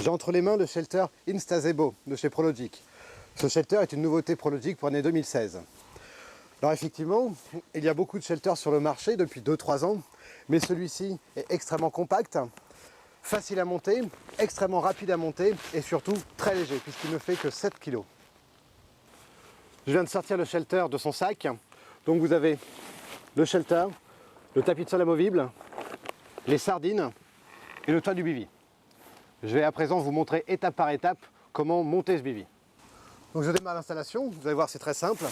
J'ai entre les mains le shelter Instazebo de chez Prologic. Ce shelter est une nouveauté Prologic pour l'année 2016. Alors effectivement, il y a beaucoup de shelters sur le marché depuis 2-3 ans, mais celui-ci est extrêmement compact, facile à monter, extrêmement rapide à monter et surtout très léger puisqu'il ne fait que 7 kg. Je viens de sortir le shelter de son sac, donc vous avez le shelter, le tapis de sol amovible, les sardines et le toit du bivy. Je vais à présent vous montrer étape par étape comment monter ce bivy. Donc je démarre l'installation, vous allez voir c'est très simple,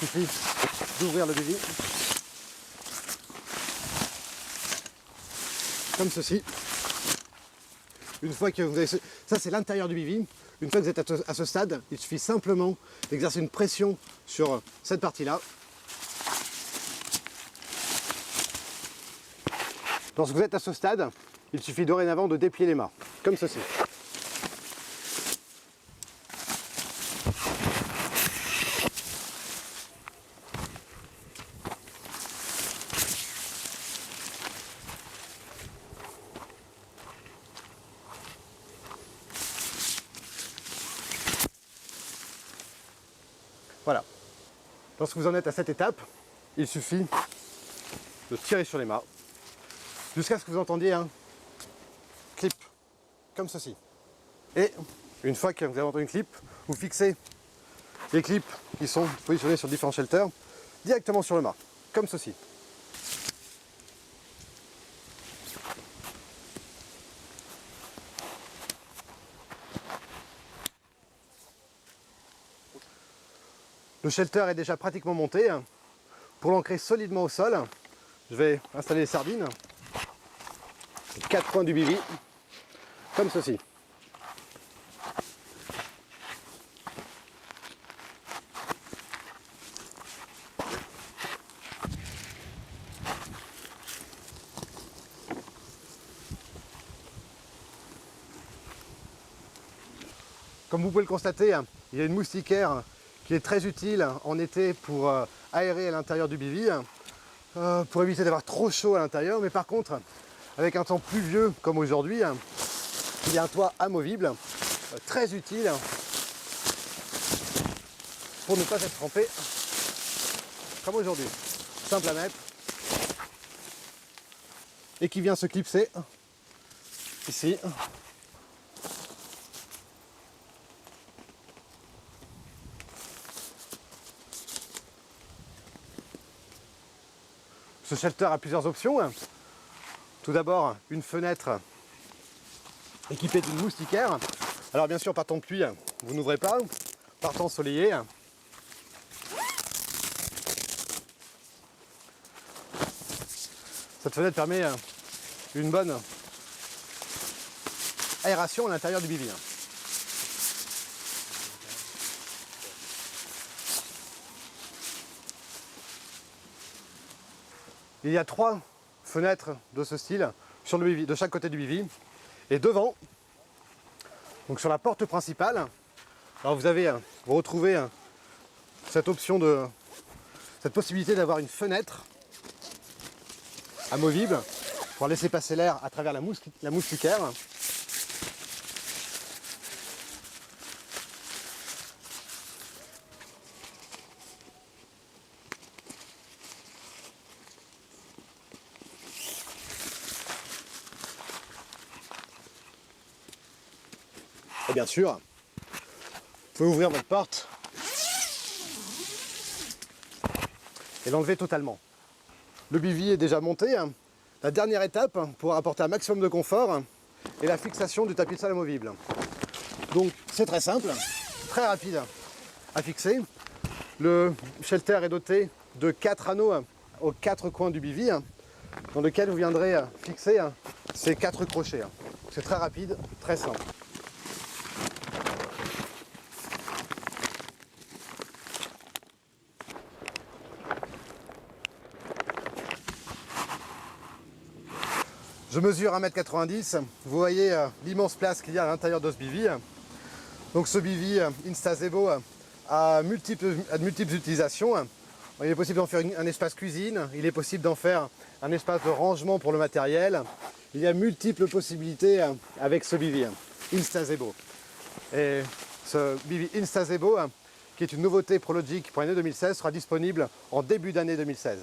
il suffit d'ouvrir le bivy comme ceci. Une fois que vous avez... Ça c'est l'intérieur du bivy. Une fois que vous êtes à ce stade, il suffit simplement d'exercer une pression sur cette partie-là. Lorsque vous êtes à ce stade, il suffit dorénavant de déplier les mâts, comme ceci. Voilà. Lorsque vous en êtes à cette étape, il suffit de tirer sur les mâts jusqu'à ce que vous entendiez un clip, comme ceci. Et une fois que vous avez entendu une clip, vous fixez les clips qui sont positionnés sur différents shelters directement sur le mât, comme ceci. Le shelter est déjà pratiquement monté. Pour l'ancrer solidement au sol, je vais installer les sardines, les 4 coins du bivy, comme ceci. Comme vous pouvez le constater, il y a une moustiquaire qui est très utile en été pour aérer à l'intérieur du bivy, pour éviter d'avoir trop chaud à l'intérieur. Mais par contre, avec un temps pluvieux comme aujourd'hui, il y a un toit amovible très utile pour ne pas être trempé comme aujourd'hui. Simple à mettre et qui vient se clipser ici. Ce shelter a plusieurs options. Tout d'abord, une fenêtre équipée d'une moustiquaire. Alors bien sûr, par temps de pluie, vous n'ouvrez pas. Par temps ensoleillé, cette fenêtre permet une bonne aération à l'intérieur du bivy. Il y a 3 fenêtres de ce style sur le bivy, de chaque côté du bivy. Et devant, donc sur la porte principale, alors vous retrouvez cette option cette possibilité d'avoir une fenêtre amovible pour laisser passer l'air à travers la moustiquaire. Et bien sûr, vous pouvez ouvrir votre porte et l'enlever totalement. Le bivy est déjà monté. La dernière étape pour apporter un maximum de confort est la fixation du tapis de sol amovible. Donc c'est très simple, très rapide à fixer. Le shelter est doté de 4 anneaux aux 4 coins du bivy dans lequel vous viendrez fixer ces 4 crochets. C'est très rapide, très simple. Je mesure 1,90 m, vous voyez l'immense place qu'il y a à l'intérieur de ce bivy. Donc ce bivy Instazebo a de multiples utilisations. Il est possible d'en faire un espace cuisine, il est possible d'en faire un espace de rangement pour le matériel. Il y a multiples possibilités avec ce bivy. Instazebo. Et ce Bibi Instazebo, qui est une nouveauté Prologic pour l'année 2016, sera disponible en début d'année 2016.